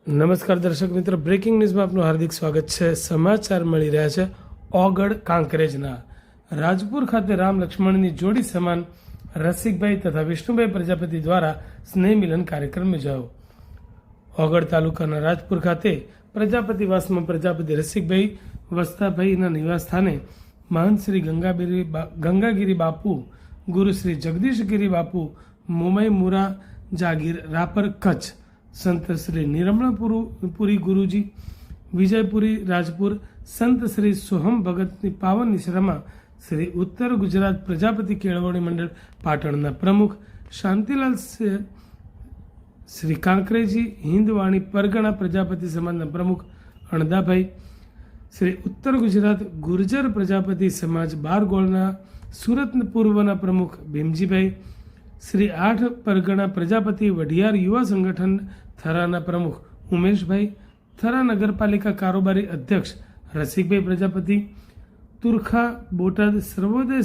નમસ્કાર દર્શક મિત્રો, બ્રેકિંગ ન્યૂઝમાં આપનું હાર્દિક સ્વાગત છે। સમાચાર મળી રહ્યા છે ઓગળ કાંકરેજના રાજપુર ખાતે રામ લક્ષ્મણની જોડી સમાન રસિકભાઈ તથા વિષ્ણુભાઈ પ્રજાપતિ દ્વારા સ્નેહ મિલન કાર્યક્રમ યોજાયો। ઓગળ તાલુકાના રાજપુર ખાતે પ્રજાપતિવાસમાં પ્રજાપતિ રસિકભાઈ વસ્તાભાઈના નિવાસ સ્થાને મહંત શ્રી ગંગાગીરી બાપુ, ગુરુ શ્રી જગદીશગીરી બાપુ, મુંબઈ મુરા જાગીર રાપર કચ્છ, સંત શ્રી નિરમણપુરી ગુરુજી, વિજયપુરી રાજપુર, સંત શ્રી સોહમ ભગતની પાવન નિશ્રામાં શ્રી ઉત્તર ગુજરાત પ્રજાપતિ કેળવણી મંડળ પાટણના પ્રમુખ શાંતિલાલ શ્રી કાંકરેજી, હિન્દવાણી પરગણા પ્રજાપતિ સમાજના પ્રમુખ અણદાભાઈ, શ્રી ઉત્તર ગુજરાત ગુર્જર પ્રજાપતિ સમાજ બારગોળના સુરત પૂર્વના પ્રમુખ ભીમજીભાઈ, શ્રી 8 પરગણા પ્રજાપતિ વઢિયાર યુવા સંગઠન થરાના પ્રમુખ ઉમેશભાઈ, થરા નગરપાલિકા કારોબારી અધ્યક્ષ રસિકભાઈ પ્રજાપતિ, તુરખા બોટાદ સર્વોદય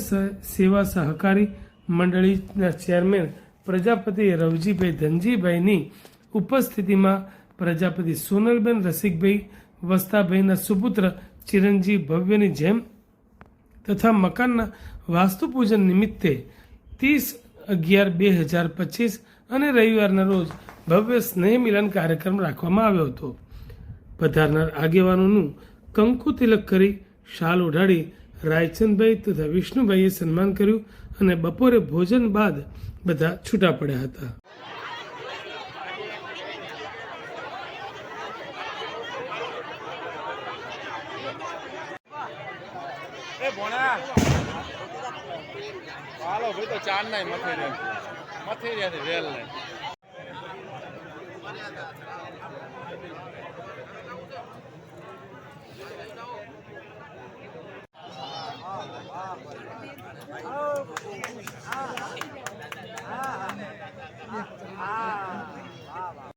સેવા સહકારી મંડળીના ચેરમેન પ્રજાપતિ રવજીભાઈ ધનજીભાઈની ઉપસ્થિતિમાં પ્રજાપતિ સોનલબેન રસિકભાઈ વસ્તાભાઈના સુપુત્ર ચિરંજીવ ભવ્યની જેમ તથા મકાનના વાસ્તુપૂજન નિમિત્તે 30/11/2025 અને રવિવારના રોજ ભવ્ય સ્નેહ મિલન કાર્યક્રમ રાખવામાં આવ્યો હતો। પધારનાર આગેવાનોનું કંકુ તિલક કરી શાલ ઓઢાડી રાયચંદભાઈ તથા વિષ્ણુભાઈએ સન્માન કર્યું અને બપોરે ભોજન બાદ બધા છૂટા પડ્યા હતા। હાલો ભાઈ તો ચાર ના મથે રહ્યા વેલ ને